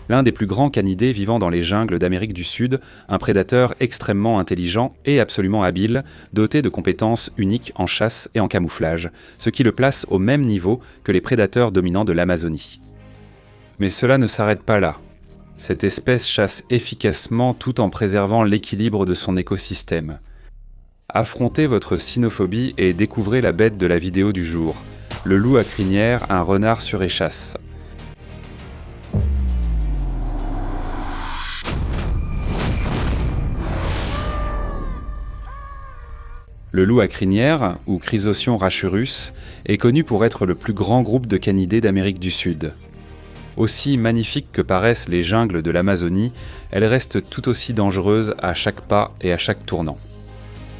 L'un des plus grands canidés vivant dans les jungles d'Amérique du Sud, un prédateur extrêmement intelligent et absolument habile, doté de compétences uniques en chasse et en camouflage, ce qui le place au même niveau que les prédateurs dominants de l'Amazonie. Mais cela ne s'arrête pas là. Cette espèce chasse efficacement tout en préservant l'équilibre de son écosystème. Affrontez votre cynophobie et découvrez la bête de la vidéo du jour, le loup à crinière, un renard sur échasse. Le loup à crinière, ou Chrysosion rachurus, est connu pour être le plus grand groupe de canidés d'Amérique du Sud. Aussi magnifique que paraissent les jungles de l'Amazonie, elle reste tout aussi dangereuse à chaque pas et à chaque tournant.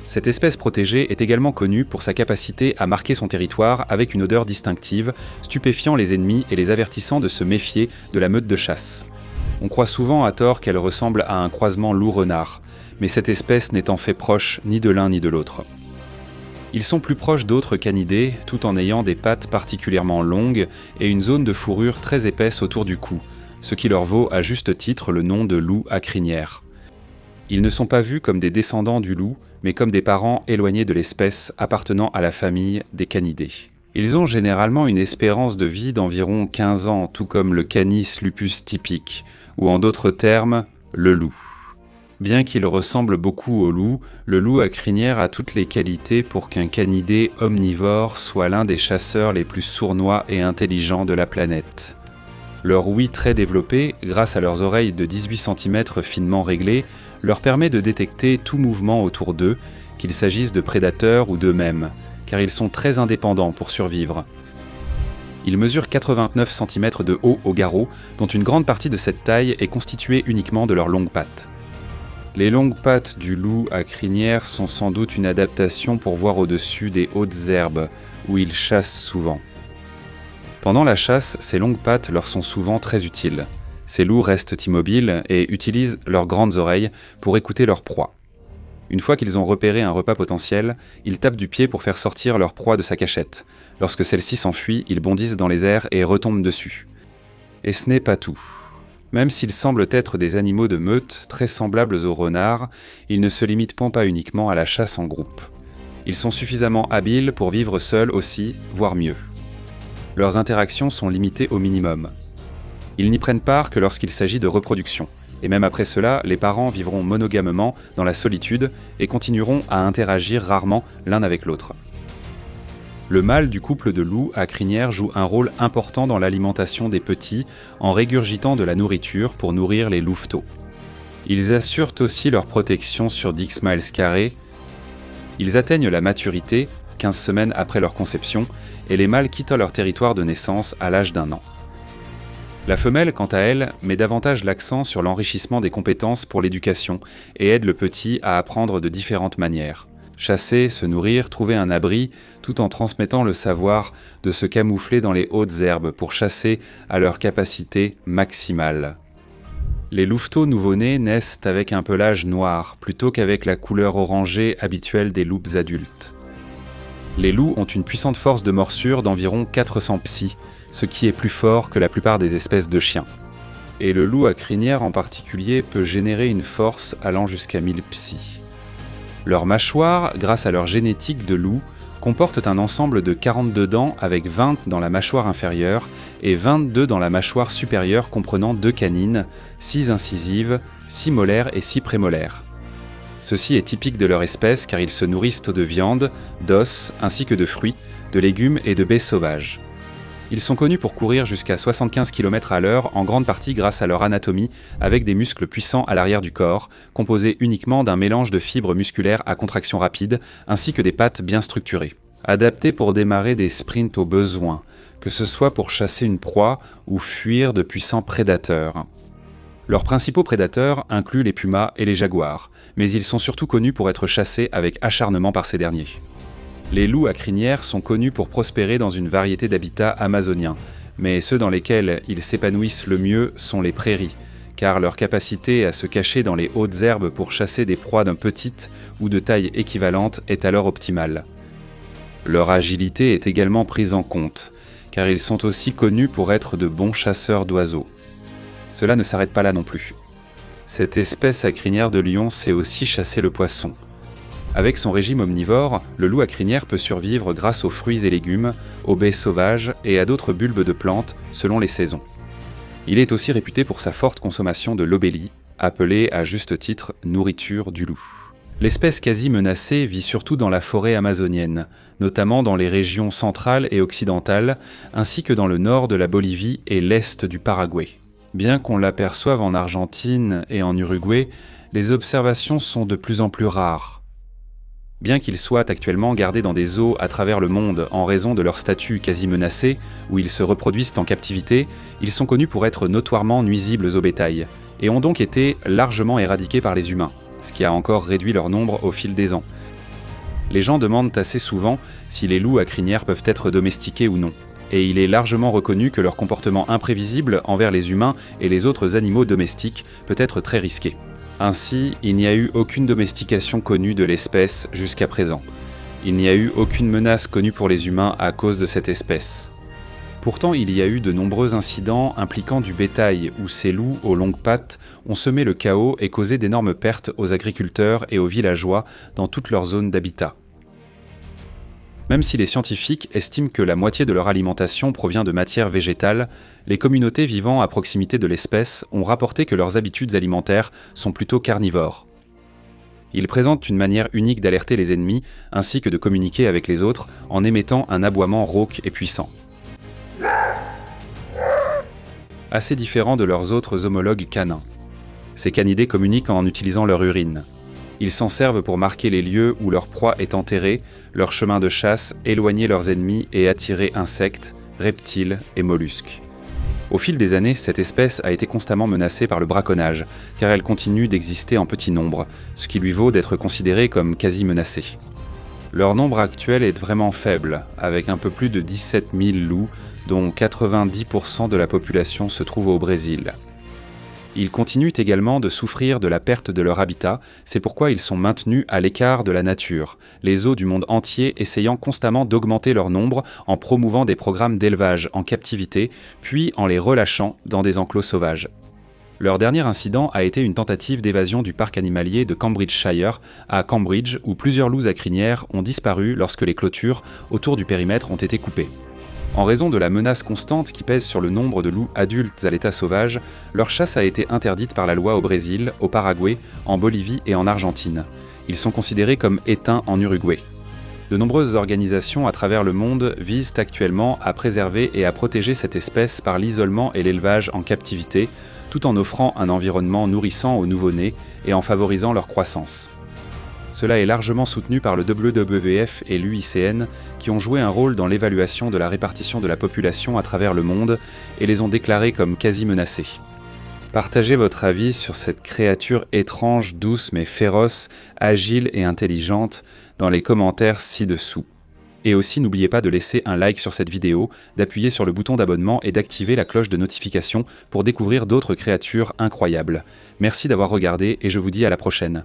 Cette espèce protégée est également connue pour sa capacité à marquer son territoire avec une odeur distinctive, stupéfiant les ennemis et les avertissant de se méfier de la meute de chasse. On croit souvent à tort qu'elle ressemble à un croisement loup-renard, mais cette espèce n'est en fait proche ni de l'un ni de l'autre. Ils sont plus proches d'autres canidés, tout en ayant des pattes particulièrement longues et une zone de fourrure très épaisse autour du cou, ce qui leur vaut à juste titre le nom de loup à crinière. Ils ne sont pas vus comme des descendants du loup, mais comme des parents éloignés de l'espèce appartenant à la famille des canidés. Ils ont généralement une espérance de vie d'environ 15 ans, tout comme le Canis lupus typique, ou en d'autres termes, le loup. Bien qu'il ressemble beaucoup au loup, le loup à crinière a toutes les qualités pour qu'un canidé omnivore soit l'un des chasseurs les plus sournois et intelligents de la planète. Leur ouïe très développée, grâce à leurs oreilles de 18 cm finement réglées, leur permet de détecter tout mouvement autour d'eux, qu'il s'agisse de prédateurs ou d'eux-mêmes, car ils sont très indépendants pour survivre. Ils mesurent 89 cm de haut au garrot, dont une grande partie de cette taille est constituée uniquement de leurs longues pattes. Les longues pattes du loup à crinière sont sans doute une adaptation pour voir au-dessus des hautes herbes, où ils chassent souvent. Pendant la chasse, ces longues pattes leur sont souvent très utiles. Ces loups restent immobiles et utilisent leurs grandes oreilles pour écouter leur proie. Une fois qu'ils ont repéré un repas potentiel, ils tapent du pied pour faire sortir leur proie de sa cachette. Lorsque celle-ci s'enfuit, ils bondissent dans les airs et retombent dessus. Et ce n'est pas tout. Même s'ils semblent être des animaux de meute très semblables aux renards, ils ne se limitent pas uniquement à la chasse en groupe. Ils sont suffisamment habiles pour vivre seuls aussi, voire mieux. Leurs interactions sont limitées au minimum. Ils n'y prennent part que lorsqu'il s'agit de reproduction, et même après cela, les parents vivront monogamement dans la solitude et continueront à interagir rarement l'un avec l'autre. Le mâle du couple de loups à crinière joue un rôle important dans l'alimentation des petits en régurgitant de la nourriture pour nourrir les louveteaux. Ils assurent aussi leur protection sur 10 miles carrés. Ils atteignent la maturité, 15 semaines après leur conception, et les mâles quittent leur territoire de naissance à l'âge d'1 an. La femelle, quant à elle, met davantage l'accent sur l'enrichissement des compétences pour l'éducation et aide le petit à apprendre de différentes manières. Chasser, se nourrir, trouver un abri, tout en transmettant le savoir de se camoufler dans les hautes herbes pour chasser à leur capacité maximale. Les louveteaux nouveau-nés naissent avec un pelage noir, plutôt qu'avec la couleur orangée habituelle des loups adultes. Les loups ont une puissante force de morsure d'environ 400 psy, ce qui est plus fort que la plupart des espèces de chiens. Et le loup à crinière en particulier peut générer une force allant jusqu'à 1000 psy. Leurs mâchoires, grâce à leur génétique de loup, comportent un ensemble de 42 dents avec 20 dans la mâchoire inférieure et 22 dans la mâchoire supérieure comprenant 2 canines, 6 incisives, 6 molaires et 6 prémolaires. Ceci est typique de leur espèce car ils se nourrissent de viande, d'os ainsi que de fruits, de légumes et de baies sauvages. Ils sont connus pour courir jusqu'à 75 km/h en grande partie grâce à leur anatomie avec des muscles puissants à l'arrière du corps, composés uniquement d'un mélange de fibres musculaires à contraction rapide ainsi que des pattes bien structurées. Adaptés pour démarrer des sprints au besoin, que ce soit pour chasser une proie ou fuir de puissants prédateurs. Leurs principaux prédateurs incluent les pumas et les jaguars, mais ils sont surtout connus pour être chassés avec acharnement par ces derniers. Les loups à crinière sont connus pour prospérer dans une variété d'habitats amazoniens, mais ceux dans lesquels ils s'épanouissent le mieux sont les prairies, car leur capacité à se cacher dans les hautes herbes pour chasser des proies d'un petite ou de taille équivalente est alors optimale. Leur agilité est également prise en compte, car ils sont aussi connus pour être de bons chasseurs d'oiseaux. Cela ne s'arrête pas là non plus. Cette espèce à crinière de lion sait aussi chasser le poisson. Avec son régime omnivore, le loup à crinière peut survivre grâce aux fruits et légumes, aux baies sauvages et à d'autres bulbes de plantes selon les saisons. Il est aussi réputé pour sa forte consommation de lobélie, appelée à juste titre nourriture du loup. L'espèce quasi menacée vit surtout dans la forêt amazonienne, notamment dans les régions centrales et occidentales, ainsi que dans le nord de la Bolivie et l'est du Paraguay. Bien qu'on l'aperçoive en Argentine et en Uruguay, les observations sont de plus en plus rares. Bien qu'ils soient actuellement gardés dans des zoos à travers le monde en raison de leur statut quasi menacé, où ils se reproduisent en captivité, ils sont connus pour être notoirement nuisibles au bétail, et ont donc été largement éradiqués par les humains, ce qui a encore réduit leur nombre au fil des ans. Les gens demandent assez souvent si les loups à crinière peuvent être domestiqués ou non, et il est largement reconnu que leur comportement imprévisible envers les humains et les autres animaux domestiques peut être très risqué. Ainsi, il n'y a eu aucune domestication connue de l'espèce jusqu'à présent. Il n'y a eu aucune menace connue pour les humains à cause de cette espèce. Pourtant, il y a eu de nombreux incidents impliquant du bétail où ces loups aux longues pattes ont semé le chaos et causé d'énormes pertes aux agriculteurs et aux villageois dans toute leur zone d'habitat. Même si les scientifiques estiment que la moitié de leur alimentation provient de matière végétale, les communautés vivant à proximité de l'espèce ont rapporté que leurs habitudes alimentaires sont plutôt carnivores. Ils présentent une manière unique d'alerter les ennemis ainsi que de communiquer avec les autres en émettant un aboiement rauque et puissant. Assez différent de leurs autres homologues canins. Ces canidés communiquent en utilisant leur urine. Ils s'en servent pour marquer les lieux où leur proie est enterrée, leur chemin de chasse, éloigner leurs ennemis et attirer insectes, reptiles et mollusques. Au fil des années, cette espèce a été constamment menacée par le braconnage, car elle continue d'exister en petit nombre, ce qui lui vaut d'être considérée comme quasi menacée. Leur nombre actuel est vraiment faible, avec un peu plus de 17 000 loups, dont 90% de la population se trouve au Brésil. Ils continuent également de souffrir de la perte de leur habitat, c'est pourquoi ils sont maintenus à l'écart de la nature, les zoos du monde entier essayant constamment d'augmenter leur nombre en promouvant des programmes d'élevage en captivité, puis en les relâchant dans des enclos sauvages. Leur dernier incident a été une tentative d'évasion du parc animalier de Cambridgeshire, à Cambridge, où plusieurs loups à crinière ont disparu lorsque les clôtures autour du périmètre ont été coupées. En raison de la menace constante qui pèse sur le nombre de loups adultes à l'état sauvage, leur chasse a été interdite par la loi au Brésil, au Paraguay, en Bolivie et en Argentine. Ils sont considérés comme éteints en Uruguay. De nombreuses organisations à travers le monde visent actuellement à préserver et à protéger cette espèce par l'isolement et l'élevage en captivité, tout en offrant un environnement nourrissant aux nouveau-nés et en favorisant leur croissance. Cela est largement soutenu par le WWF et l'UICN, qui ont joué un rôle dans l'évaluation de la répartition de la population à travers le monde et les ont déclarés comme quasi menacés. Partagez votre avis sur cette créature étrange, douce mais féroce, agile et intelligente dans les commentaires ci-dessous. Et aussi n'oubliez pas de laisser un like sur cette vidéo, d'appuyer sur le bouton d'abonnement et d'activer la cloche de notification pour découvrir d'autres créatures incroyables. Merci d'avoir regardé et je vous dis à la prochaine.